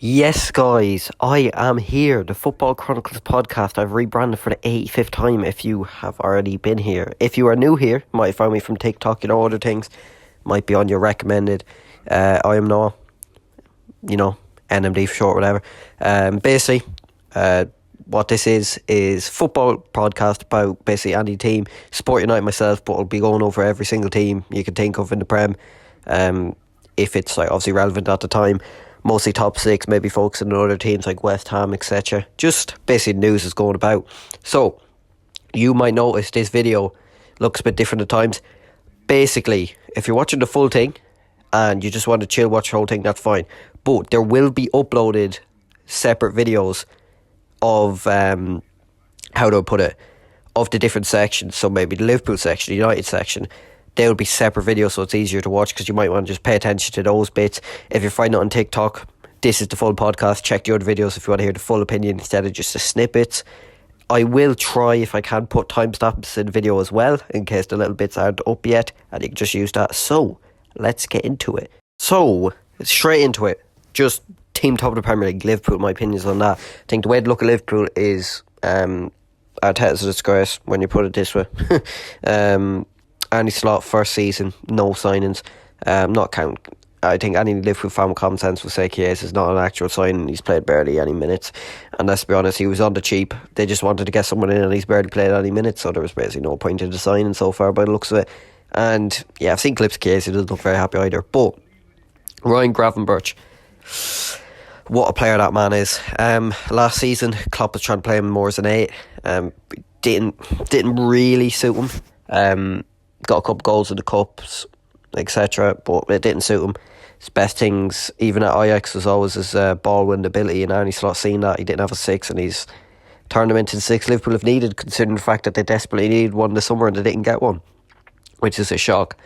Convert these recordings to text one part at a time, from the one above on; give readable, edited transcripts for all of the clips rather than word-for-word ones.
Yes, guys, I am here. The Football Chronicles podcast. I've rebranded for the 85th time if you have already been here. If you are new here, might have found me from TikTok, other things. Might be on your recommended. I am not, NMD for short, whatever. Basically, what this is football podcast about basically any team. Sport United myself, but I'll be going over every single team you can think of in the Prem. If it's obviously relevant at the time. Mostly top six, maybe focusing on other teams like West Ham, etc. Just basically news is going about. So, you might notice this video looks a bit different at times. Basically, if you're watching the full thing and you just want to chill watch the whole thing, that's fine. But there will be uploaded separate videos of, how do I put it, of the different sections. So maybe the Liverpool section, the United section. They'll be separate videos, so it's easier to watch because you might want to just pay attention to those bits. If you're finding it on TikTok, this is the full podcast. Check the other videos if you want to hear the full opinion instead of just the snippets. I will try, if I can, put timestamps in the video as well, in case the little bits aren't up yet, and you can just use that. So, let's get into it. So, straight into it. Just team top of the Premier League, Liverpool, my opinions on that. I think the way to look at Liverpool is Arteta's a disgrace, when you put it this way. Andy Slot, first season, no signings. Not count. I think any Liverpool fan with common sense will say Chiesa is not an actual signing. He's played barely any minutes. And let's be honest, he was on the cheap. They just wanted to get someone in and he's barely played any minutes. So there was basically no point in the signing so far by the looks of it. And yeah, I've seen clips of Chiesa. He doesn't look very happy either. But Ryan Gravenberch, what a player that man is. Last season, Klopp was trying to play him more as an 8. Didn't really suit him. Got a couple goals in the cups, etc., but it didn't suit him. His best things, even at Ajax, was always his ball-winning ability, and Arne Slot seen that. He didn't have a 6, and he's turned him into the 6 Liverpool have needed, considering the fact that they desperately needed one this summer and they didn't get one, which is a shock.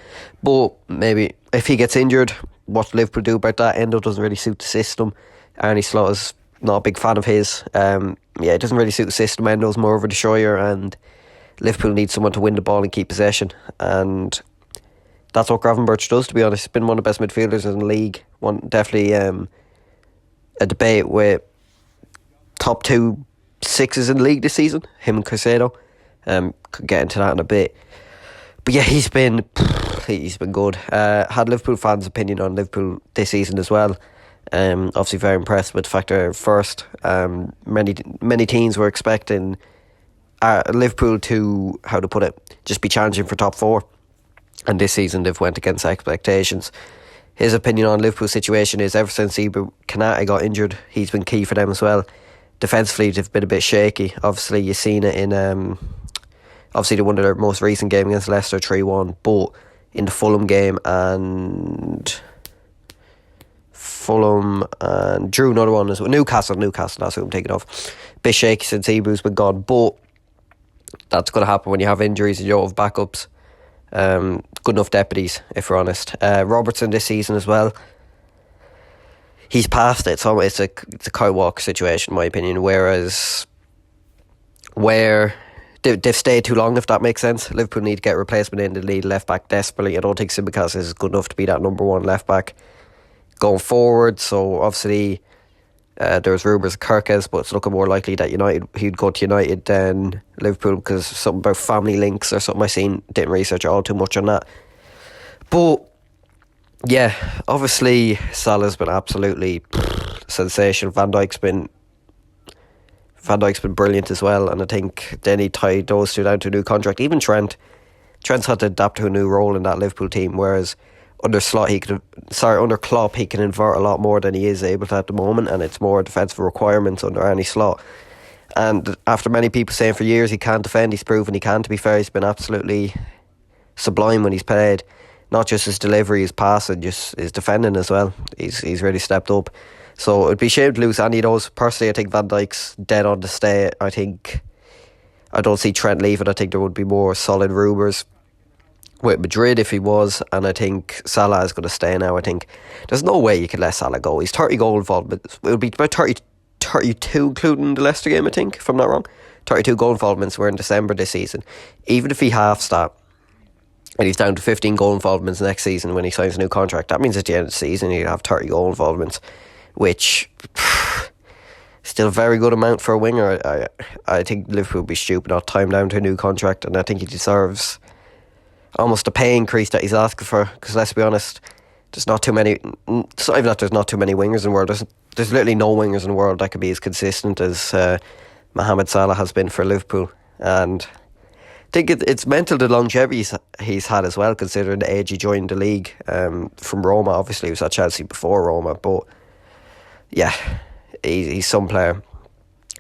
But maybe if he gets injured, what Liverpool do about that? Endo doesn't really suit the system. Arne Slot is not a big fan of his. It doesn't really suit the system. Endo's more of a destroyer, and Liverpool needs someone to win the ball and keep possession, and that's what Gravenberch does, to be honest. He's been one of the best midfielders in the league. Definitely a debate with top 2 sixes in the league this season, him and Caicedo. Could get into that in a bit. But yeah, he's been good. Had Liverpool fans' opinion on Liverpool this season as well. Obviously very impressed with the fact they're first. Many teams were expecting Liverpool to, how to put it, just be challenging for top 4, and this season they've went against expectations. His opinion on Liverpool's situation is ever since Kanate got injured, he's been key for them as well. Defensively they've been a bit shaky. Obviously you've seen it in obviously they won their most recent game against Leicester 3-1, but in the Fulham game and drew another one as well. Newcastle, that's who I'm thinking of. Bit shaky since Ibou's been gone, but that's going to happen when you have injuries and you don't have backups. Good enough deputies, if we're honest. Robertson this season as well. He's past it. So it's a Kyle Walker situation, in my opinion. Whereas where they've stayed too long, if that makes sense. Liverpool need to get a replacement in the lead left back desperately. I don't think Tsimikas is good enough to be that number 1 left back going forward. So obviously there's rumours of Chronicles, but it's looking more likely that he'd go to United than Liverpool because something about family links or something I seen. Didn't research all too much on that. But yeah, obviously Salah's been absolutely sensational. Van Dijk's been brilliant as well, and I think then he tied those two down to a new contract. Even Trent's had to adapt to a new role in that Liverpool team, whereas under Klopp he can invert a lot more than he is able to at the moment, and it's more defensive requirements under Arne Slot. And after many people saying for years he can't defend, he's proven he can. To be fair, he's been absolutely sublime when he's played. Not just his delivery, his passing, just his defending as well. He's really stepped up. So it'd be a shame to lose any of those. Personally, I think Van Dijk's dead on to stay. I don't see Trent leaving. I think there would be more solid rumours with Madrid if he was, and I think Salah is going to stay now. I think there's no way you can let Salah go. He's 30 goal involvement. It would be about 32 including the Leicester game, I think, if I'm not wrong. 32 goal involvements were in December this season. Even if he halves that, and he's down to 15 goal involvements next season when he signs a new contract, that means at the end of the season he'll have 30 goal involvements, which still a very good amount for a winger. I think Liverpool would be stupid not to tie him down to a new contract, and I think he deserves almost a pay increase that he's asking for, because let's be honest, there's not too many. It's not even that there's not too many wingers in the world. There's literally no wingers in the world that could be as consistent as Mohamed Salah has been for Liverpool, and I think it's mental the longevity he's had as well, considering the age he joined the league from Roma. Obviously, he was at Chelsea before Roma, but yeah, he's some player,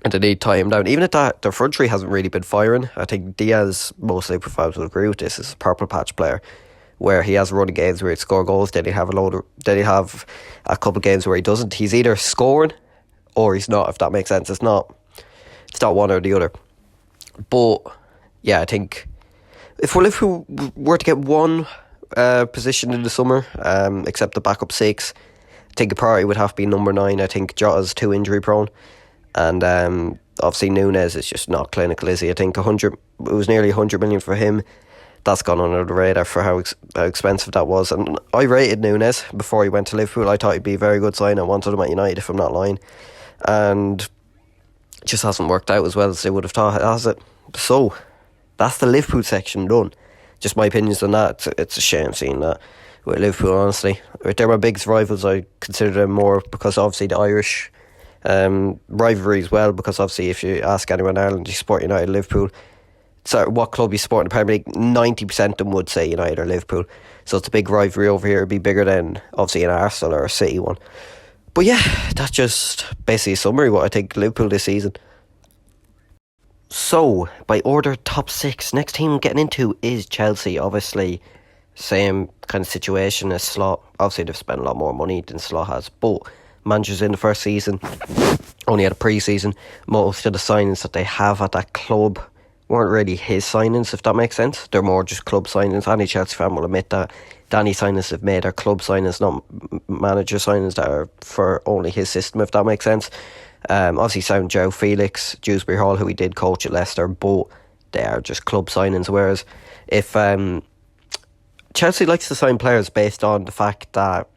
and they need to tie him down. Even at that, their front three hasn't really been firing. I think Diaz, most Liverpool will agree with this, is a purple patch player, where he has running games where he'd score goals, then he'd have a couple of games where he doesn't. He's either scoring or he's not, if that makes sense. It's not one or the other. But yeah, I think if Liverpool were to get one position in the summer, except the backup six, I think the priority would have to be number 9. I think Jota's too injury prone, and obviously Núñez is just not clinical, is he? I think it was nearly 100 million for him. That's gone under the radar for how expensive that was. And I rated Núñez before he went to Liverpool. I thought he'd be a very good sign. I wanted him at United, if I'm not lying, and it just hasn't worked out as well as they would have thought, has it? So that's the Liverpool section done. Just my opinions on that. It's a shame seeing that with Liverpool, honestly. They're my biggest rivals. I consider them more because obviously the Irish rivalry as well, because obviously if you ask anyone in Ireland, you support United, Liverpool. So what club you support in the Premier League, 90% of them would say United or Liverpool. So it's a big rivalry over here. It'd be bigger than obviously an Arsenal or a City one. But yeah, that's just basically a summary of what I think Liverpool this season. So, by order top 6, next team getting into is Chelsea. Obviously, same kind of situation as Slot. Obviously, they've spent a lot more money than Slot has, but managers in the first season only had a pre-season. Most of the signings that they have at that club weren't really his signings, if that makes sense. They're more just club signings. Any Chelsea fan will admit that. Danny signings have made are club signings, not manager signings that are for only his system, if that makes sense. Obviously signed Joe Felix, Dewsbury Hall, who he did coach at Leicester, but they are just club signings. Whereas if Chelsea likes to sign players based on the fact that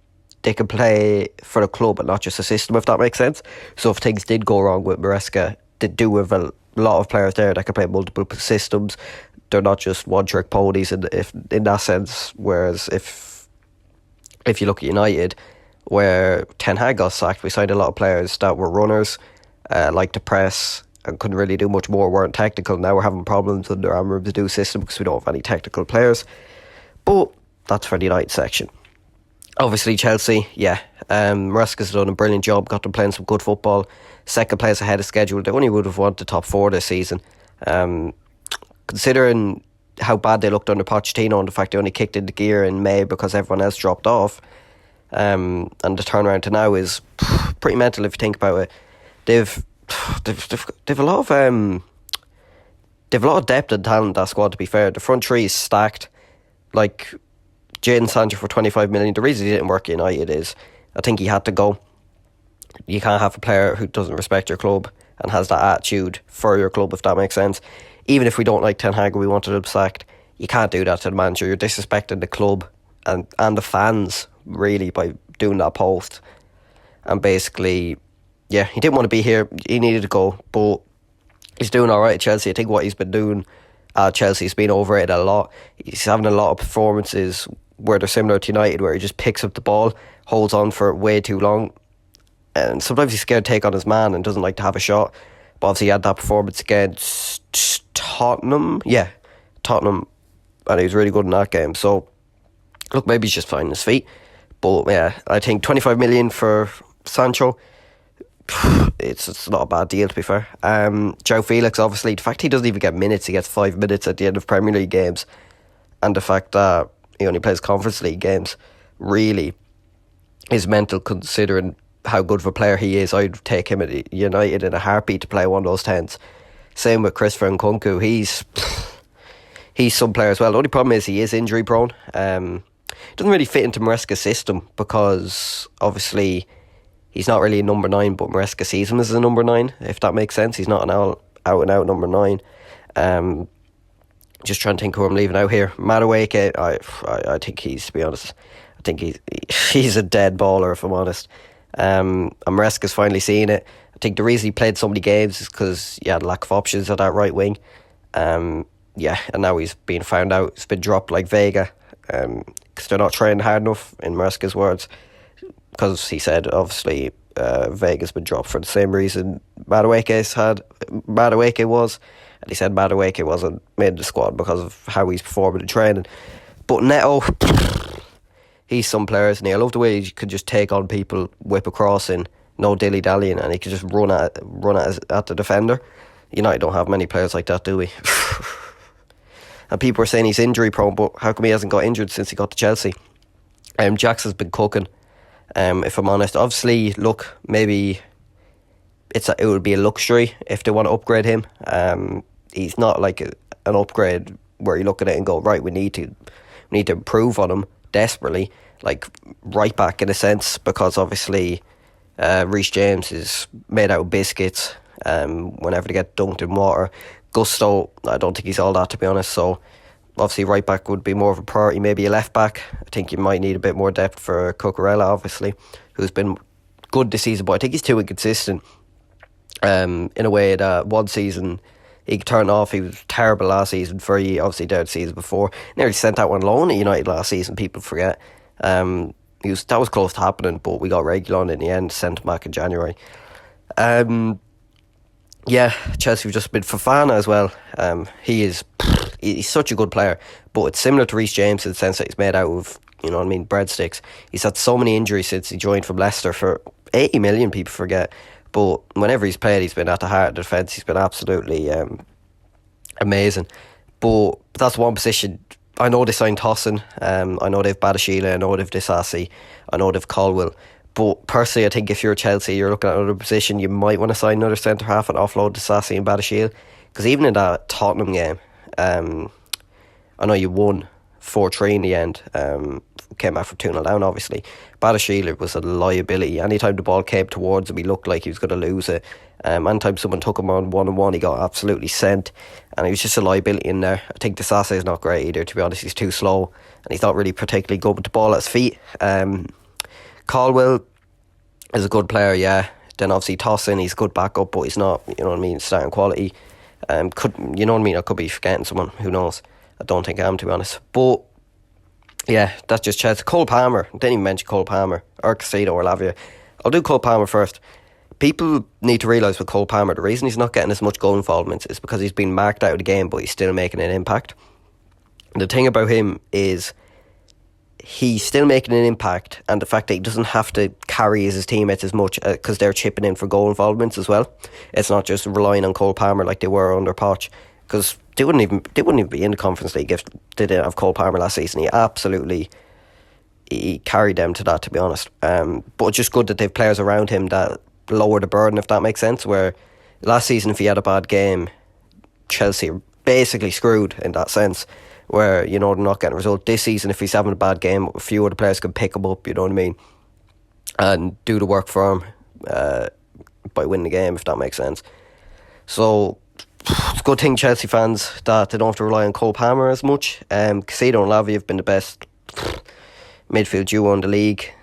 they can play for the club and not just a system, if that makes sense. So if things did go wrong with Maresca, they do have a lot of players there that can play multiple systems. They're not just one-trick ponies in that sense. Whereas if you look at United, where Ten Hag got sacked, we signed a lot of players that were runners, liked to press, and couldn't really do much more, weren't technical. Now we're having problems under Amorim's new system because we don't have any technical players. But that's for the United section. Obviously Chelsea, yeah, Maresca's done a brilliant job, got them playing some good football. Second place ahead of schedule. They only would have won the top 4 this season. Considering how bad they looked under Pochettino and the fact they only kicked into gear in May because everyone else dropped off, and the turnaround to now is pretty mental if you think about it. They've a lot of depth and talent in that squad, to be fair. The front three is stacked. Like Jadon Sancho for 25 million. The reason he didn't work at United is I think he had to go. You can't have a player who doesn't respect your club and has that attitude for your club, if that makes sense. Even if we don't like Ten Hag or we wanted him sacked, you can't do that to the manager. You're disrespecting the club and the fans, really, by doing that post. And basically, yeah, he didn't want to be here. He needed to go, but he's doing alright at Chelsea. I think what he's been doing at Chelsea has been overrated a lot. He's having a lot of performances where they're similar to United, where he just picks up the ball, holds on for way too long, and sometimes he's scared to take on his man and doesn't like to have a shot. But obviously he had that performance against Tottenham, and he was really good in that game. So look, maybe he's just finding his feet. But yeah, I think 25 million for Sancho, it's not a bad deal, to be fair. Joe Felix, obviously, the fact he doesn't even get minutes, he gets 5 minutes at the end of Premier League games, and the fact that he only plays Conference League games, really is mental, considering how good of a player he is. I'd take him at United in a heartbeat to play one of those 10s. Same with Christopher Nkunku. He's some player as well. The only problem is he is injury prone. Doesn't really fit into Maresca's system because obviously he's not really a number 9, but Maresca sees him as a number 9, if that makes sense. He's not an out and out number 9. Just trying to think who I'm leaving out here. Madueke, I think he's, to be honest, I think he's a dead baller, if I'm honest. Maresca's finally seeing it. I think the reason he played so many games is because he had lack of options at that right wing. And now he's being found out. He's been dropped like Vega, because they're not trying hard enough, in Maresca's words. Because he said, obviously, Vega's been dropped for the same reason Madueke was. And he said Madueke wasn't made the squad because of how he's performing in training. But Neto, he's some player, isn't he? I love the way he could just take on people, whip across in, no dilly-dallying, and he could just run at the defender. United don't have many players like that, do we? And people are saying he's injury prone, but how come he hasn't got injured since he got to Chelsea? Jackson's been cooking, if I'm honest. Obviously, look, maybe it would be a luxury if they want to upgrade him. He's not like an upgrade where you look at it and go, right, we need to improve on him desperately, like right back in a sense, because obviously Reece James is made out of biscuits whenever they get dunked in water. Gusto, I don't think he's all that, to be honest, so obviously right back would be more of a priority. Maybe a left back. I think you might need a bit more depth for Cucurella, obviously, who's been good this season, but I think he's too inconsistent in a way that one season he could turn off. He was terrible last season for you, obviously there the season before. Nearly sent out one loan at United last season, people forget. That was close to happening, but we got Reguilon in the end, sent him back in January. Chelsea have just been Fofana as well. He's such a good player, but it's similar to Reece James in the sense that he's made out of, breadsticks. He's had so many injuries since he joined from Leicester for 80 million, people forget. But whenever he's played, he's been at the heart of the defence. He's been absolutely amazing. But that's one position. I know they signed Tosin. I know they've Badashile. I know they've Disasi. I know they've Caldwell. But personally, I think if you're Chelsea, you're looking at another position, you might want to sign another centre half and offload Disasi and Badashile. Because even in that Tottenham game, I know you won 4-3 in the end. Came back from 2-0 down, obviously. Badashile was a liability. Anytime the ball came towards him, he looked like he was going to lose it. Anytime someone took him on 1-on-1, he got absolutely sent. And he was just a liability in there. I think Disasi is not great either, to be honest. He's too slow. And he's not really particularly good with the ball at his feet. Caldwell is a good player, yeah. Then obviously Tosin, he's a good backup, but he's not, starting quality. I could be forgetting someone, who knows. I don't think I am, to be honest. But yeah, that's just Chelsea. Cole Palmer, I didn't even mention Cole Palmer, or Caicedo or Lavia. I'll do Cole Palmer first. People need to realise with Cole Palmer, the reason he's not getting as much goal involvement is because he's been marked out of the game, but he's still making an impact. And the thing about him is he's still making an impact, and the fact that he doesn't have to carry his teammates as much because they're chipping in for goal involvements as well. It's not just relying on Cole Palmer like they were under Poch, because they wouldn't even be in the Conference League if they didn't have Cole Palmer last season. He carried them to that, to be honest. But it's just good that they have players around him that lower the burden, if that makes sense. Where last season, if he had a bad game, Chelsea are basically screwed in that sense, where they're not getting a result. This season, if he's having a bad game, a few other players can pick him up, you know what I mean, and do the work for him by winning the game, if that makes sense. So it's a good thing, Chelsea fans, that they don't have to rely on Cole Palmer as much. Caicedo and Lavia have been the best midfield duo in the league.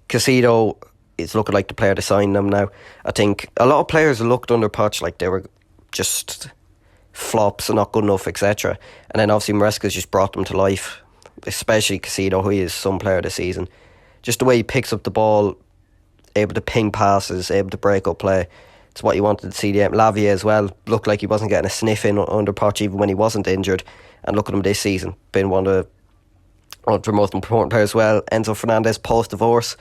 Caicedo is looking like the player to sign them now. I think a lot of players looked under Poch like they were just flops and not good enough, etc. And then obviously Maresca's just brought them to life, especially Caicedo, who is some player this season. Just the way he picks up the ball, able to ping passes, able to break up play. It's what you wanted to see. Lavia as well looked like he wasn't getting a sniff in under Poch even when he wasn't injured. And look at him this season, been one of the most important players as well. Enzo Fernandez post-divorce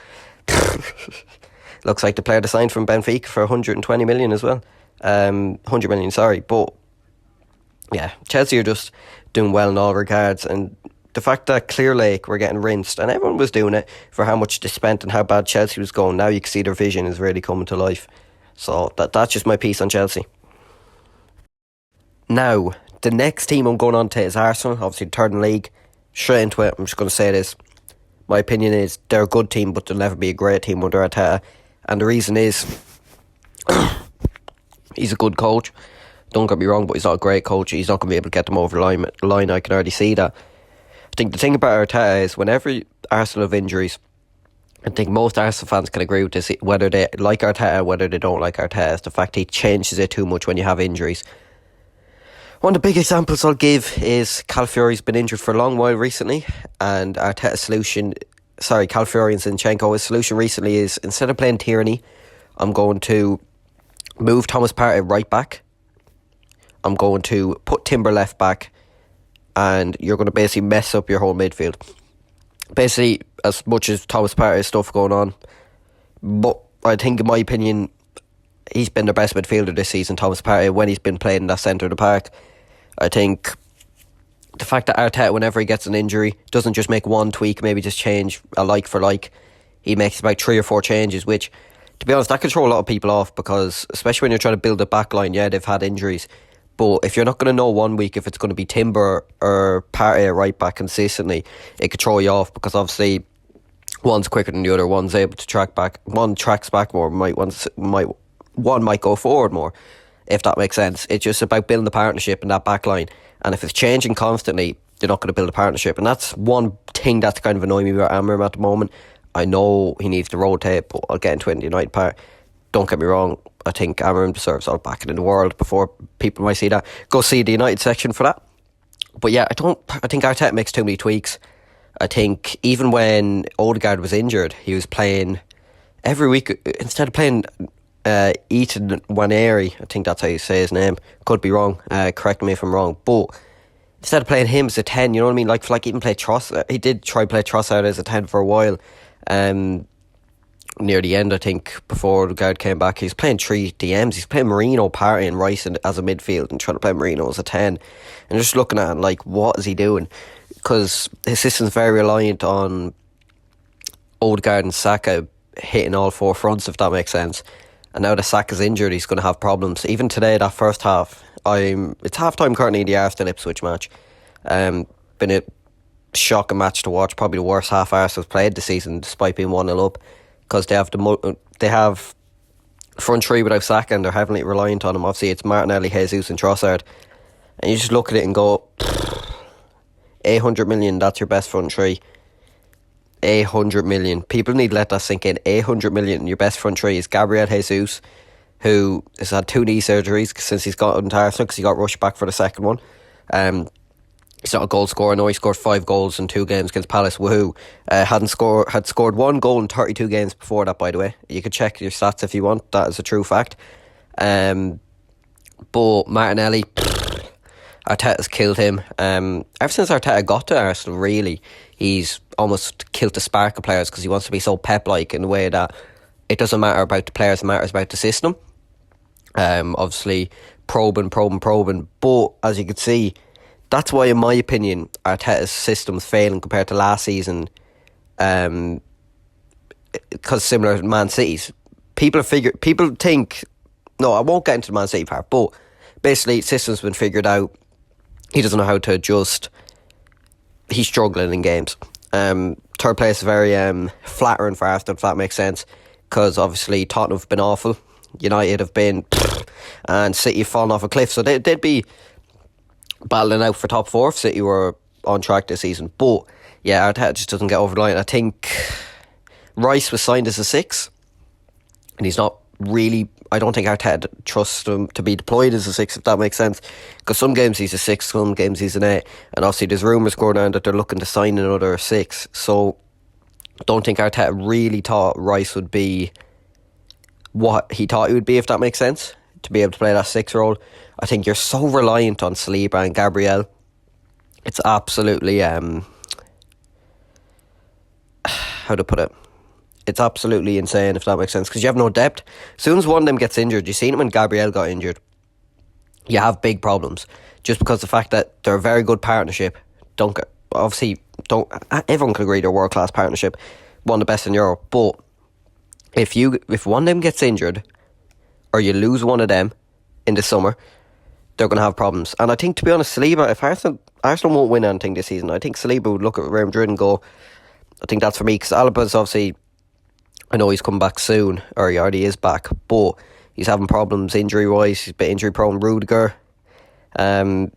looks like the player to sign from Benfica for 120 million as well. 100 million, sorry. But yeah, Chelsea are just doing well in all regards, and the fact that Clearlake were getting rinsed, and everyone was doing it for how much they spent and how bad Chelsea was going, now you can see their vision is really coming to life. So that's just my piece on Chelsea. Now, the next team I'm going on to is Arsenal, obviously third in the league. Straight into it, I'm just going to say this. My opinion is they're a good team, but they'll never be a great team under Arteta. And the reason is he's a good coach. Don't get me wrong, but he's not a great coach. He's not going to be able to get them over the line. I can already see that. I think the thing about Arteta is whenever Arsenal have injuries, I think most Arsenal fans can agree with this, whether they like Arteta, whether they don't like Arteta, is the fact he changes it too much when you have injuries. One of the big examples I'll give is Calafiori's been injured for a long while recently, and Calafiori and Zinchenko, his solution recently is, instead of playing Tierney, I'm going to move Thomas Partey right back. I'm going to put Timber left back, and you're going to basically mess up your whole midfield. Basically, as much as Thomas Partey stuff going on, but I think, in my opinion, he's been the best midfielder this season, Thomas Partey, when he's been playing in that centre of the park. I think the fact that Arteta, whenever he gets an injury, doesn't just make one tweak, maybe just change a like for like. He makes about 3 or 4 changes, which, to be honest, that can throw a lot of people off, because especially when you're trying to build a back line, yeah, they've had injuries, but if you're not going to know one week if it's going to be Timber or Partey at right back consistently, it could throw you off, because obviously one's quicker than the other, one's able to track back, one tracks back more, one might go forward more, if that makes sense. It's just about building the partnership in that back line, and if it's changing constantly, you're not going to build a partnership. And that's one thing that's kind of annoying me about Amorim at the moment. I know he needs to rotate, but I'll get into it in the United part. Don't get me wrong, I think Amorim deserves all backing in the world. Before people might see that, go see the United section for that. But yeah, I think Arteta makes too many tweaks. I think even when Odegaard was injured, he was playing every week, instead of playing Ethan Nwaneri, I think that's how you say his name, could be wrong, correct me if I'm wrong, but instead of playing him as a 10, you know what I mean, like even play Trossard. He did try play Trossard as a 10 for a while, near the end, I think, before Odegaard came back. He's playing 3 DMs. He's playing Marino, Partey and Rice as a midfield, and trying to play Marino as a 10, and just looking at it like, what is he doing? Because his system's very reliant on Odegaard and Saka hitting all 4 fronts, if that makes sense. And now that Saka's injured, he's going to have problems. Even today, that first half, it's half time currently in the Arsenal-Ipswich match. Been a shocking match to watch, probably the worst half Arsenal's played this season, despite being 1-0 up, because they have front 3 without Saka, and they're heavily reliant on him. Obviously, it's Martinelli, Jesus and Trossard, and you just look at it and go, 800 million, that's your best front 3. 800 million. People need to let that sink in. 800 million, your best front 3 is Gabriel Jesus, who has had 2 knee surgeries since he's got into Arsenal, because he got rushed back for the second one. He's not a goal scorer. No, he scored 5 goals in 2 games against Palace. Woohoo! Had scored 1 goal in 32 games before that, by the way. You could check your stats if you want. That is a true fact. But Martinelli, Arteta's killed him. Ever since Arteta got to Arsenal, really, he's almost killed the spark of players, because he wants to be so Pep-like in the way that it doesn't matter about the players, it matters about the system. Obviously, probing. But as you can see, that's why, in my opinion, Arteta's system's failing compared to last season. Because similar to Man City's, people think. No, I won't get into the Man City part, but basically, system's been figured out. He doesn't know how to adjust. He's struggling in games. Third place is very flattering for Arsenal, if that makes sense, because obviously Tottenham have been awful, United have been, and City have fallen off a cliff, so they'd be battling out for top 4 if City were on track this season. But yeah, Arteta just doesn't get over the line. I think Rice was signed as a 6, and he's not really. I don't think Arteta trusts him to be deployed as a 6, if that makes sense, because some games he's a 6, some games he's an 8, and obviously there's rumours going around that they're looking to sign another 6, so don't think Arteta really thought Rice would be what he thought he would be, if that makes sense, to be able to play that 6 role. I think you're so reliant on Saliba and Gabriel. It's absolutely how to put it, it's absolutely insane, if that makes sense, because you have no depth. As soon as one of them gets injured, you've seen it when Gabriel got injured, you have big problems, just because the fact that they're a very good partnership. Everyone can agree they're a world-class partnership, one of the best in Europe, but if one of them gets injured, or you lose one of them in the summer, they're going to have problems. And I think, to be honest, Saliba, if Arsenal won't win anything this season, I think Saliba would look at Real Madrid and go, I think that's for me, because Alaba's obviously, I know he's come back soon, or he already is back, but he's having problems injury-wise. He's a bit injury-prone. Rudiger, don't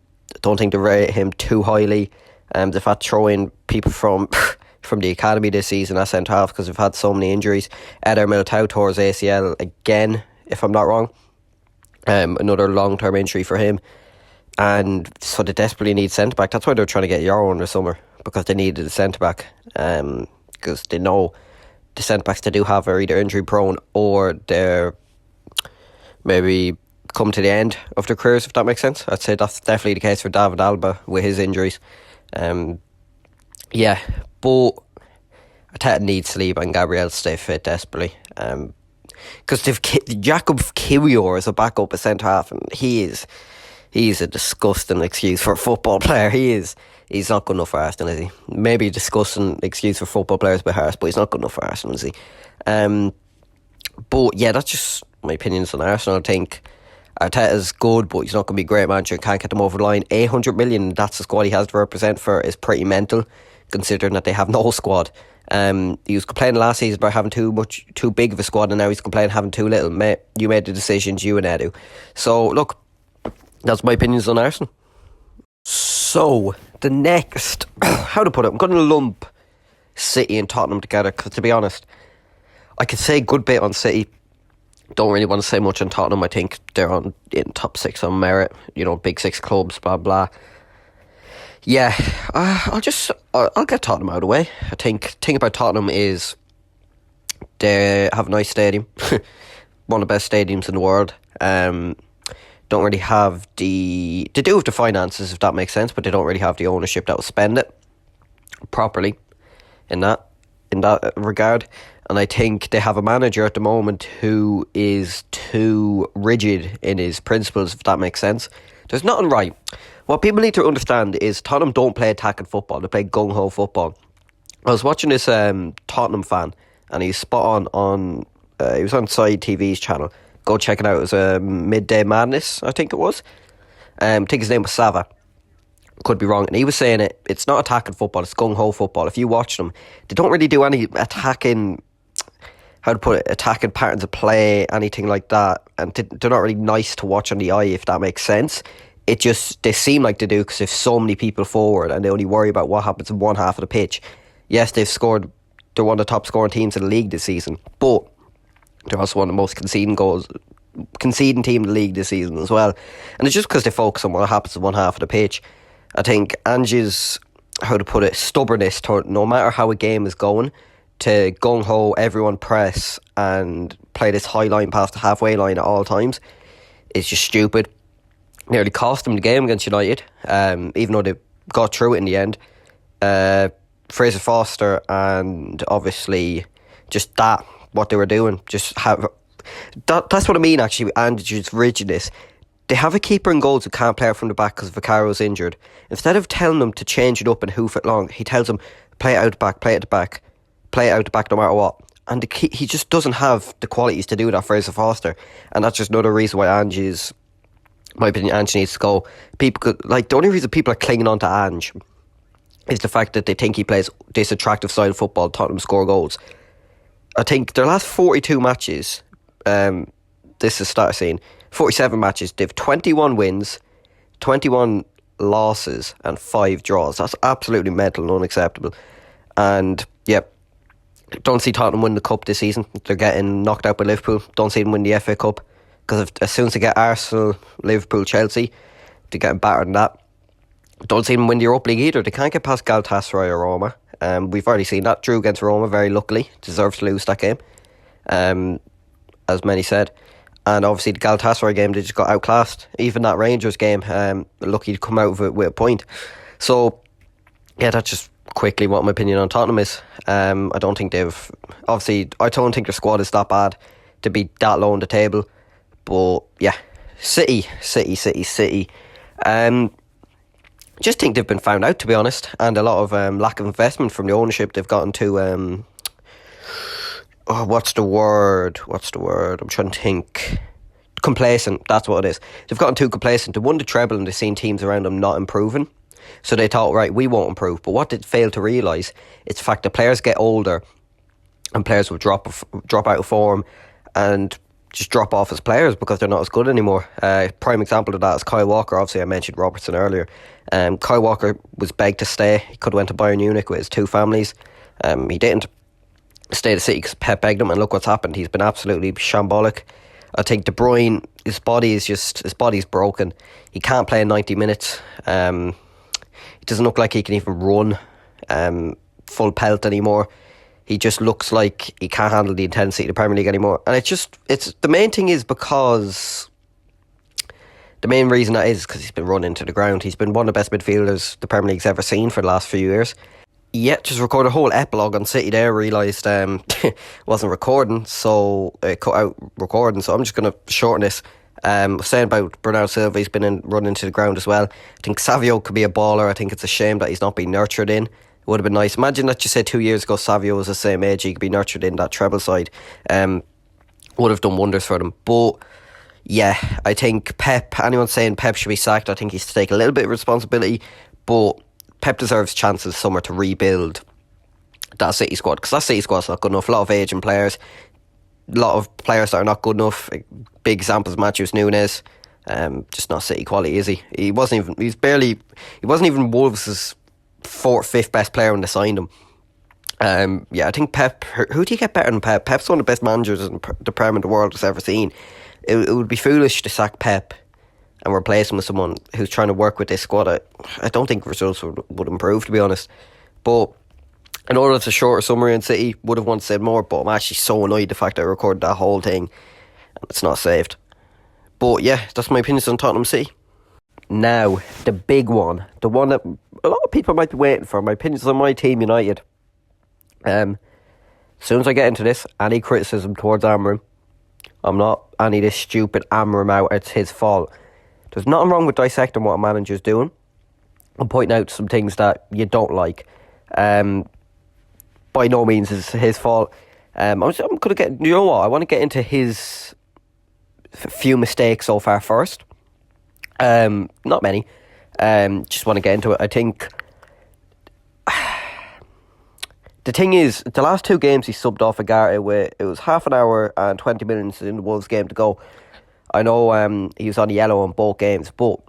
think they rate him too highly. They've had to throw in people from from the academy this season at centre half because we've had so many injuries. Eder Militao tore his ACL again, if I'm not wrong. Another long-term injury for him. And so they desperately need centre-back. That's why they're trying to get Euro in the summer, because they needed a centre-back. Because they know the centre-backs they do have are either injury-prone or they're maybe come to the end of their careers, if that makes sense. I'd say that's definitely the case for David Alba with his injuries. Yeah, but Arteta needs Saliba and Gabriel to stay fit desperately. Because they've Jakub Kiwior as a backup at centre half, and he's a disgusting excuse for a football player. He's not good enough for Arsenal, is he? Maybe a disgusting excuse for football players by Harris, but he's not good enough for Arsenal, is he? But yeah, that's just my opinions on Arsenal. I think Arteta's good, but he's not going to be a great manager and can't get them over the line. 800 million, that's the squad he has to represent for, is pretty mental, considering that they have no squad. He was complaining last season about having too big of a squad, and now he's complaining having too little. You made the decisions, you and Edu. So look, that's my opinions on Arsenal. So the next, how to put it, I'm going to lump City and Tottenham together, because to be honest, I could say a good bit on City. Don't really want to say much on Tottenham. I think they're in top 6 on merit, big 6 clubs, blah blah. Yeah, I'll get Tottenham out of the way. I think about Tottenham is they have a nice stadium, one of the best stadiums in the world. Don't really have they do have the finances, if that makes sense, but they don't really have the ownership that will spend it properly in that regard. And I think they have a manager at the moment who is too rigid in his principles, if that makes sense. There's nothing right. What people need to understand is Tottenham don't play attacking football, they play gung-ho football. I was watching this Tottenham fan, and he's spot on he was on Side TV's channel. Go check it out. It was Midday Madness, I think it was. I think his name was Sava. Could be wrong. And he was saying it's not attacking football, it's gung-ho football. If you watch them, they don't really do any attacking patterns of play, anything like that. And they're not really nice to watch on the eye, if that makes sense. They seem like they do because there's so many people forward and they only worry about what happens in one half of the pitch. Yes, they're one of the top scoring teams in the league this season, but they're also one of the most conceding team in the league this season as well. And it's just because they focus on what happens in one half of the pitch. I think Ange's, stubbornness, no matter how a game is going, to gung-ho, everyone press and play this high line past the halfway line at all times, is just stupid. Nearly cost them the game against United, even though they got through it in the end. Fraser Foster and obviously just what they were doing, that's what I mean actually with Ange's rigidness. They have a keeper in goals who can't play out from the back because Vicaro's injured. Instead of telling them to change it up and hoof it long, he tells them play it out the back, play it out the back no matter what. And he just doesn't have the qualities to do that, Fraser Foster. And that's just another reason why my opinion, Ange needs to go. The only reason people are clinging on to Ange is the fact that they think he plays this attractive style of football, Tottenham score goals. I think their last 42 matches, this is start seeing 47 matches, they've 21 wins, 21 losses and 5 draws. That's absolutely mental and unacceptable. And yep, don't see Tottenham win the cup this season. They're getting knocked out by Liverpool. Don't see them win the FA Cup, because as soon as they get Arsenal, Liverpool, Chelsea, they're getting battered in that. Don't see them win the Europa League either. They can't get past Galatasaray or Roma. We've already seen that. Drew against Roma, very luckily. Deserved to lose that game, as many said. And obviously the Galatasaray game, they just got outclassed. Even that Rangers game, lucky to come out of it with a point. So, yeah, that's just quickly what my opinion on Tottenham is. I don't think I don't think their squad is that bad to be that low on the table. But yeah, City. Just think they've been found out, to be honest, and a lot of lack of investment from the ownership. They've gotten to what's the word? I'm trying to think. Complacent. That's what it is. They've gotten too complacent. They won the treble and they've seen teams around them not improving. So they thought, right, we won't improve. But what they failed to realise is the fact that players get older and players will drop out of form and just drop off as players because they're not as good anymore. Prime example of that is Kyle Walker. Obviously I mentioned Robertson earlier. Kyle Walker was begged to stay. He could have went to Bayern Munich with his 2 families, He didn't stay at City because Pep begged him, and look what's happened. He's been absolutely shambolic. I think De Bruyne, his body's broken. He can't play in 90 minutes. He doesn't look like he can even run full pelt anymore. He just looks like he can't handle the intensity of the Premier League anymore. And it's the main thing is because the main reason that is because he's been run into the ground. He's been one of the best midfielders the Premier League's ever seen for the last few years. Yet just recorded a whole epilogue on City there, realised wasn't recording, so cut out recording, so I'm just going to shorten this. Saying about Bernardo Silva, he's been run into the ground as well. I think Savio could be a baller. I think it's a shame that he's not being nurtured in. It would have been nice. Imagine that you said 2 years ago Savio was the same age, he could be nurtured in that treble side. Would have done wonders for them. But yeah, I think Pep, anyone saying Pep should be sacked, I think he's to take a little bit of responsibility, but Pep deserves chances somewhere to rebuild that City squad, because that City squad's not good enough. A lot of aging players, a lot of players that are not good enough. Big examples, Matthews Nunes, just not City quality, is he? He wasn't even Wolves' fourth, fifth best player when they signed him. I think Pep. Who do you get better than Pep? Pep's one of the best managers in the Premier the world has ever seen. It would be foolish to sack Pep and replace him with someone who's trying to work with this squad. I don't think results would improve, to be honest. But in order it's a shorter summary in City, would have wanted to say more, but I'm actually so annoyed the fact that I recorded that whole thing and it's not saved. But yeah, that's my opinions on Tottenham City. Now, the big one, the one that a lot of people might be waiting for, my opinions on my team, United. As soon as I get into this, any criticism towards Amorim, I'm not any this stupid Amorim out, it's his fault. There's nothing wrong with dissecting what a manager's doing and pointing out some things that you don't like. By no means is his fault. I'm going to get, you know what, I want to get into his few mistakes so far first. Not many. Just want to get into it. I think the thing is, the last two games he subbed off Agartha with, it was half an hour and 20 minutes in the Wolves game to go. I know he was on yellow in both games, but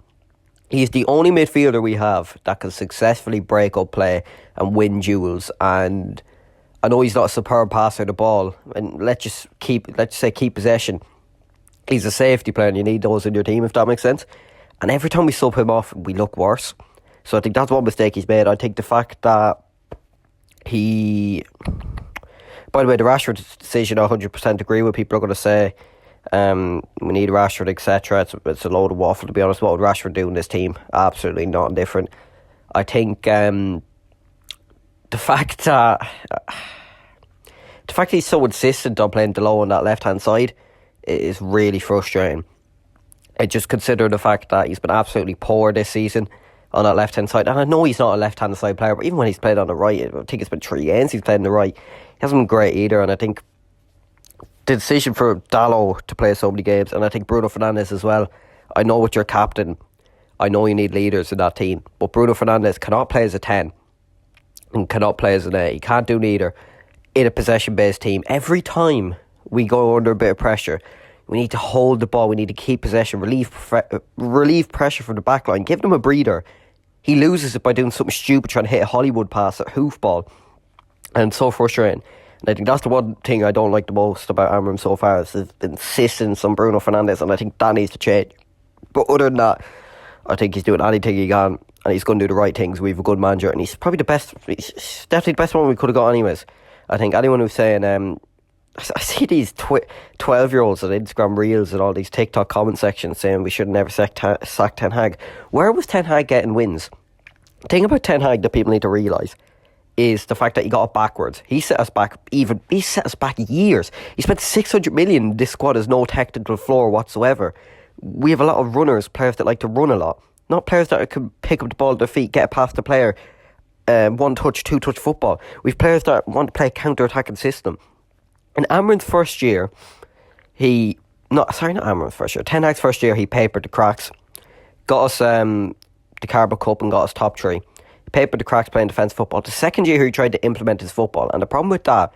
he's the only midfielder we have that can successfully break up play and win duels. And I know he's not a superb passer of the ball, and let's just keep possession. He's a safety player, and you need those in your team, if that makes sense. And every time we sub him off, we look worse. So I think that's one mistake he's made. I think the fact that he... By the way, the Rashford decision, I 100% agree with. People are going to say we need Rashford, etc. It's a load of waffle, to be honest. What would Rashford do in this team? Absolutely not different. I think the fact that he's so insistent on playing Delo on that left-hand side is really frustrating. I just consider the fact that he's been absolutely poor this season on that left-hand side. And I know he's not a left-hand side player, but even when he's played on the right, I think it's been 3 games he's played on the right, he hasn't been great either. And I think the decision for Dalot to play so many games, and I think Bruno Fernandes as well, I know with your captain, I know you need leaders in that team, but Bruno Fernandes cannot play as a 10 and cannot play as an 8. He can't do neither in a possession-based team. Every time we go under a bit of pressure, we need to hold the ball, we need to keep possession, relieve pressure from the back line, give them a breather. He loses it by doing something stupid, trying to hit a Hollywood pass, a hoofball, and it's so frustrating. And I think that's the one thing I don't like the most about Amorim so far, is his insistence on Bruno Fernandes, and I think that needs to change. But other than that, I think he's doing anything he can, and he's going to do the right things. We have a good manager, and he's probably the best, he's definitely the best one we could have got anyways. I think anyone who's saying, I see these 12-year-olds on Instagram Reels and all these TikTok comment sections saying we should never sack Ten Hag. Where was Ten Hag getting wins? The thing about Ten Hag that people need to realise is the fact that he got it backwards. He set us back years. He spent 600 million. This squad has no technical floor whatsoever. We have a lot of runners, players that like to run a lot, not players that can pick up the ball at their feet, get it past the player, one touch, two touch football. We've players that want to play a counter-attacking system. In Amorim's first year, Ten Hag's first year, he papered the cracks, got us the Carabao Cup and got us top 3. He papered the cracks playing defence football. The second year, he tried to implement his football, and the problem with that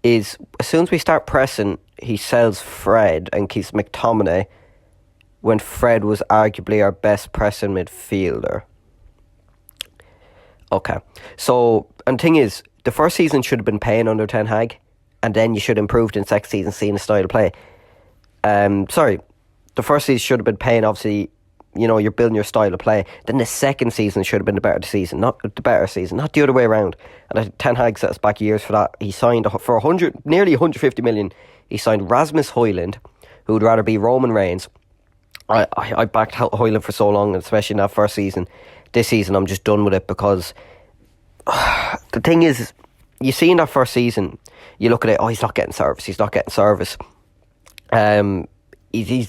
is as soon as we start pressing, he sells Fred and keeps McTominay when Fred was arguably our best pressing midfielder. Okay, so, and the thing is, the first season should have been paying under Ten Hag, and then you should have improved in second season, seeing the style of play. The first season should have been paying, obviously, you know, you're building your style of play. Then the second season should have been the better season, not the other way around. And Ten Hag set us back years for that. He signed for nearly 150 million. He signed Rasmus Højlund, who would rather be Roman Reigns. I backed Højlund for so long, especially in that first season. This season, I'm just done with it because the thing is, you see in that first season, you look at it, he's not getting service. He's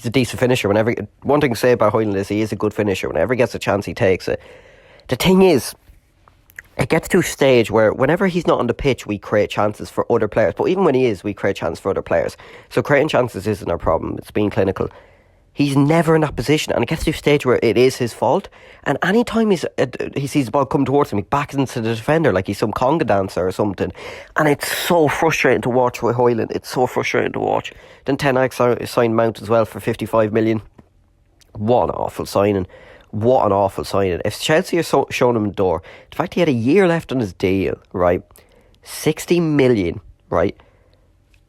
a decent finisher. One thing to say about Højlund is he is a good finisher. Whenever he gets a chance, he takes it. The thing is, it gets to a stage where whenever he's not on the pitch, we create chances for other players. But even when he is, we create chances for other players. So creating chances isn't our problem. It's being clinical. He's never in that position, and it gets to a stage where it is his fault. And anytime he sees the ball come towards him, he backs into the defender like he's some conga dancer or something. And it's so frustrating to watch with Højlund. It's so frustrating to watch. Then Ten Hag signed Mount as well for 55 million. What an awful signing. If Chelsea are showing him the door, the fact he had a year left on his deal, right? 60 million, right?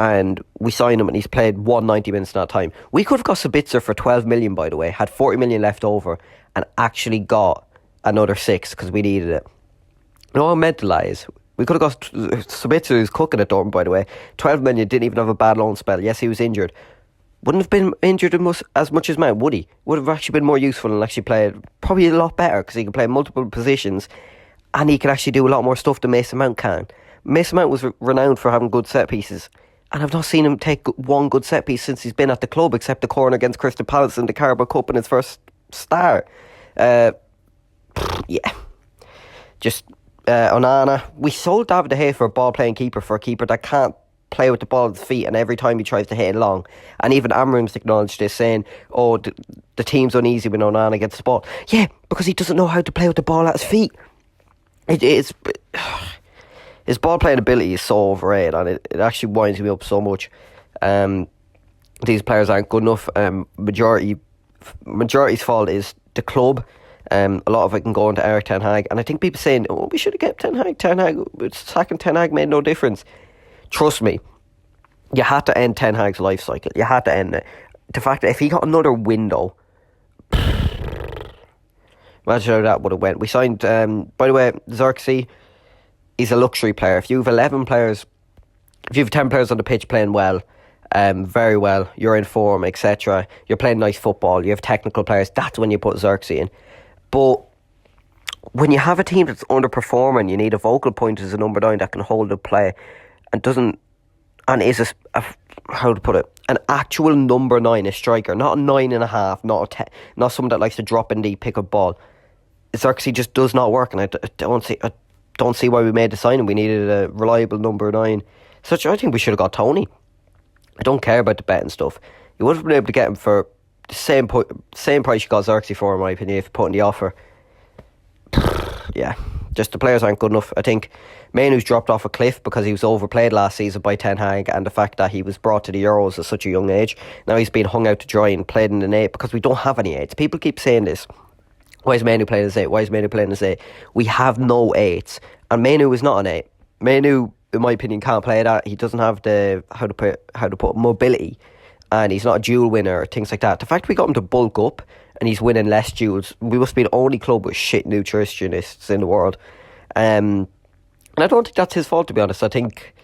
And we signed him and he's played 190 minutes in that time. We could have got Sabitzer for 12 million, by the way, had 40 million left over, and actually got another 6 because we needed it. No, I'm meant to lie. We could have got Sabitzer, who's cooking at Dortmund, by the way. 12 million, didn't even have a bad loan spell. Yes, he was injured. Wouldn't have been injured as much as Mount, would he? Would have actually been more useful and actually played probably a lot better because he can play multiple positions and he can actually do a lot more stuff than Mason Mount can. Mason Mount was renowned for having good set pieces, and I've not seen him take one good set piece since he's been at the club, except the corner against Crystal Palace in the Carabao Cup in his first start. Onana. We sold David De Gea for a ball-playing keeper, for a keeper that can't play with the ball at his feet, and every time he tries to hit it long. And even Amorim's acknowledged this, saying, the team's uneasy when Onana gets the ball. Yeah, because he doesn't know how to play with the ball at his feet. His ball playing ability is so overrated, and it actually winds me up so much. These players aren't good enough. Majority's fault is the club. A lot of it can go into Eric Ten Hag, and I think people saying, we should have kept Ten Hag. Sacking Ten Hag made no difference. Trust me, you had to end Ten Hag's life cycle. You had to end it. The fact that if he got another window, imagine how that would have went. We signed, by the way, Xerxes. He's a luxury player. If you have 10 players on the pitch playing well, very well, you're in form, etc., you're playing nice football, you have technical players, that's when you put Xerxes in. But when you have a team that's underperforming, you need a vocal point as a number 9 that can hold the play and is an actual number 9, a striker, not a 9.5, not someone that likes to drop in deep, pick up ball. Xerxes just does not work, and I don't see why we made the signing. We needed a reliable number 9. I think we should have got Tony. I don't care about the bet and stuff. You would have been able to get him for the same price you got Xerxes for, in my opinion, if you put in the offer. Yeah, just the players aren't good enough. I think Mainoo's dropped off a cliff because he was overplayed last season by Ten Hag, and the fact that he was brought to the Euros at such a young age. Now he's been hung out to dry and played in an 8 because we don't have any 8s. People keep saying this. Why is Mainoo playing as 8? Why is Mainoo playing as 8? We have no 8s. And Mainoo is not an 8. Mainoo, in my opinion, can't play that. He doesn't have the how to put mobility, and he's not a duel winner or things like that. The fact we got him to bulk up and he's winning less duels, we must be the only club with shit nutritionists in the world. And I don't think that's his fault, to be honest. I think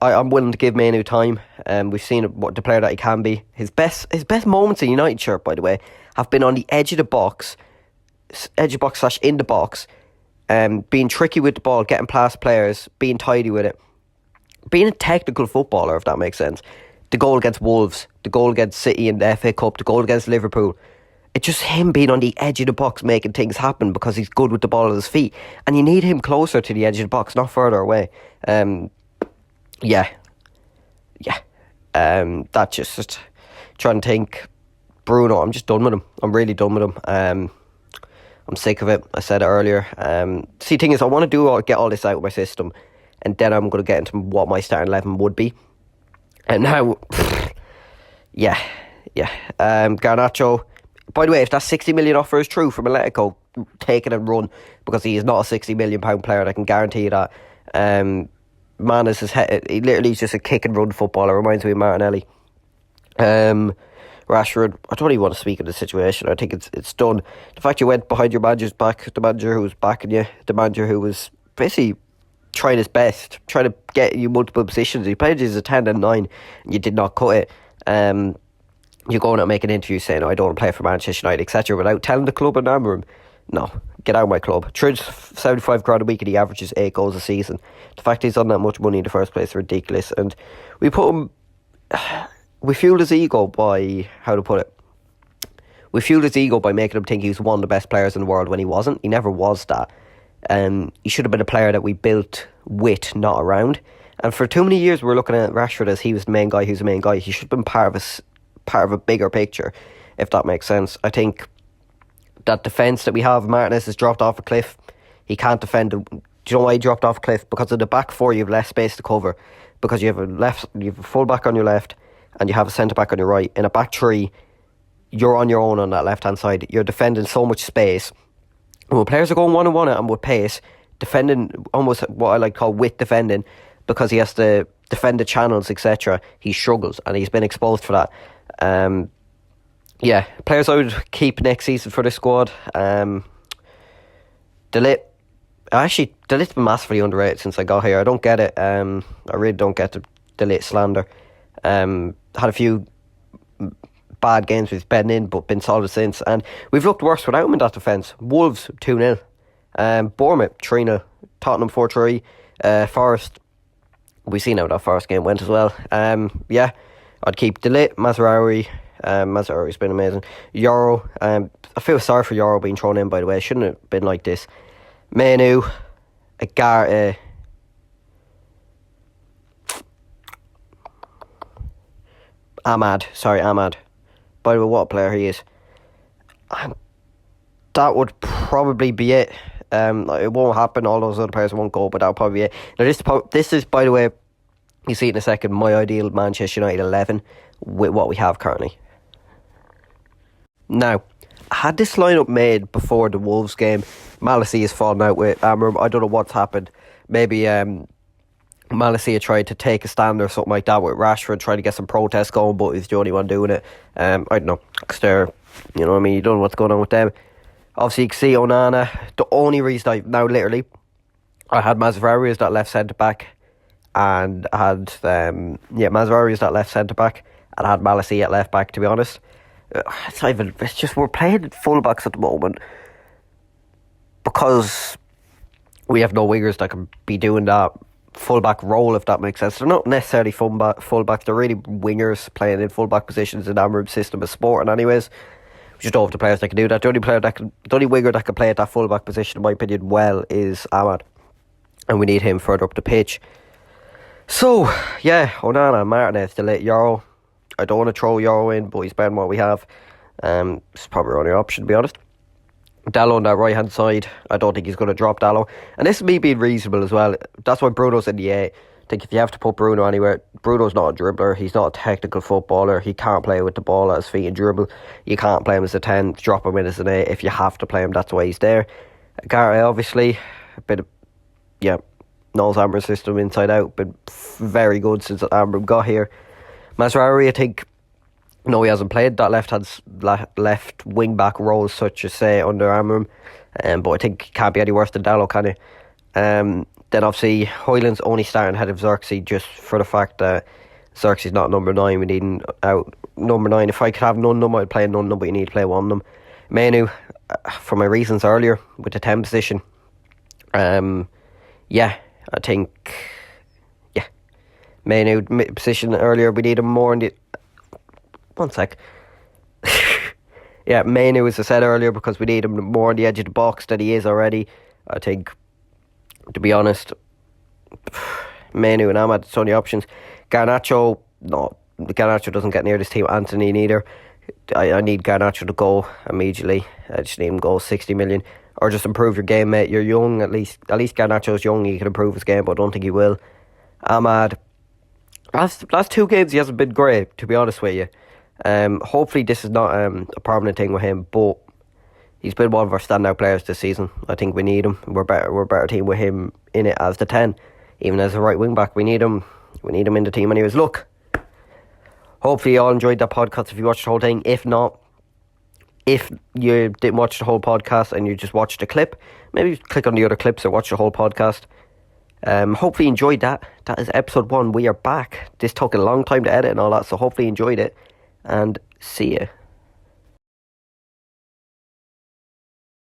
I'm willing to give Mainoo time. We've seen what the player that he can be. His best moments in United shirt, by the way, have been on the edge of the box / in the box. Being tricky with the ball, getting past players, being tidy with it, being a technical footballer, if that makes sense. The goal against Wolves, the goal against City in the FA Cup, the goal against Liverpool. It's just him being on the edge of the box making things happen because he's good with the ball at his feet. And you need him closer to the edge of the box, not further away. That's just trying to think. Bruno, I'm just done with him. I'm really done with him. I'm sick of it. I said it earlier. The thing is, I want to get all this out of my system, and then I'm going to get into what my starting 11 would be. And now, Garnacho. By the way, if that 60 million offer is true from Atletico, take it and run, because he is not a £60 million player. I can guarantee you that. Man is his head. He literally is just a kick and run footballer. Reminds me of Martinelli. Rashford, I don't even want to speak of the situation. I think it's done. The fact you went behind your manager's back, the manager who was backing you, the manager who was basically trying his best, trying to get you multiple positions. He played you as a 10 and 9, and you did not cut it. You're going out and make an interview saying, I don't want to play for Manchester United, etc., without telling the club and Amorim, no, get out of my club. 75 grand a week and he averages 8 goals a season. The fact he's on that much money in the first place is ridiculous. And we put him... We fueled his ego by... How to put it? We fueled his ego by making him think he was one of the best players in the world when he wasn't. He never was that. He should have been a player that we built with, not around. And for too many years we were looking at Rashford as he was the main guy, he was the main guy. He should have been part of a bigger picture, if that makes sense. I think that defence that we have, Martinez has dropped off a cliff. He can't defend. Do you know why he dropped off a cliff? Because of the back four, you have less space to cover. Because you have a full back on your left, and you have a centre back on your right. In a back three, you're on your own on that left hand side. You're defending so much space. And when players are going 1-on-1 and with pace, defending almost what I like to call width defending, because he has to defend the channels, etc., he struggles, and he's been exposed for that. Players I would keep next season for the squad. De Ligt. Actually, De Ligt's been massively underrated since I got here. I don't get it. I really don't get the De Ligt slander. Had a few bad games with bedding in, but been solid since. And we've looked worse without him in that defence. Wolves 2-0. Bournemouth 3-0. Tottenham 4-3. Forest. We've seen how that Forest game went as well. I'd keep De Ligt, Mazraoui. Mazraoui's been amazing. Euro. I feel sorry for Euro being thrown in, by the way. It shouldn't have been like this. Menu. Ahmad. By the way, what a player he is. That would probably be it. It won't happen. All those other players won't go, but that'll probably be it. Now, this is, by the way, you see it in a second, my ideal Manchester United 11 with what we have currently. Now, I had this lineup made before the Wolves game. Malasey has fallen out with Amorim. I don't know what's happened. Maybe Malasey tried to take a stand or something like that with Rashford, trying to get some protests going, but he's the only one doing it. I don't know, because they're, you know what I mean, you don't know what's going on with them. Obviously, you can see Onana. The only reason I had Mazraoui as that left centre back, and I had Mazraoui as that left centre back, and I had Malasey at left back. To be honest, it's just we're playing full backs at the moment because we have no wingers that can be doing that full-back role, if that makes sense. They're not necessarily full-backs, they're really wingers playing in full-back positions in Amorim's system of sport, and anyways, we just don't have the players that can do that. The only winger that can play at that full-back position, in my opinion, well, is Ahmad, and we need him further up the pitch. So, Onana, Martinez, De Ligt, Euro. I don't want to throw Euro in, but he's better than what we have. It's probably our only option, to be honest. Dalot on that right hand side, I don't think he's going to drop Dalot, and this is me being reasonable as well. That's why Bruno's in the A. I think if you have to put Bruno anywhere, Bruno's not a dribbler, he's not a technical footballer, he can't play with the ball at his feet and dribble. You can't play him as a 10, drop him in as an A. If you have to play him, that's why he's there. Gary, obviously, a bit of knows Amorim's system inside out, been very good since Amorim got here. Mazraoui, I think, no, he hasn't played that left wing back role, such as say under Amorim, but I think he can't be any worse than Dalot, can he? Then obviously Højlund's only starting ahead of Xerxes just for the fact that Xerxes not number 9. We need him out number 9. If I could have none of them, I'd play none of them, but you need to play one of them. Menu, for my reasons earlier with the 10 position, I think Menu position earlier, we need him more in the... One sec. Menu, as I said earlier, because we need him more on the edge of the box than he is already. I think, to be honest, Menu and Ahmad, it's only options. Garnacho doesn't get near this team. Anthony neither. I need Garnacho to go immediately. I just need him to go 60 million. Or just improve your game, mate. You're young, at least Garnacho's young, he can improve his game, but I don't think he will. Ahmad, last 2 games he hasn't been great, to be honest with you. Hopefully this is not a permanent thing with him, but he's been one of our standout players this season. I think we need him. We're a better team with him in it as the 10. even as a right wing back. We need him in the team anyways. Look, hopefully you all enjoyed that podcast if you watched the whole thing. If not, if you didn't watch the whole podcast and you just watched a clip, maybe click on the other clips or watch the whole podcast. Hopefully you enjoyed that. That is episode 1. We are back. This took a long time to edit and all that, so hopefully you enjoyed it. And see you.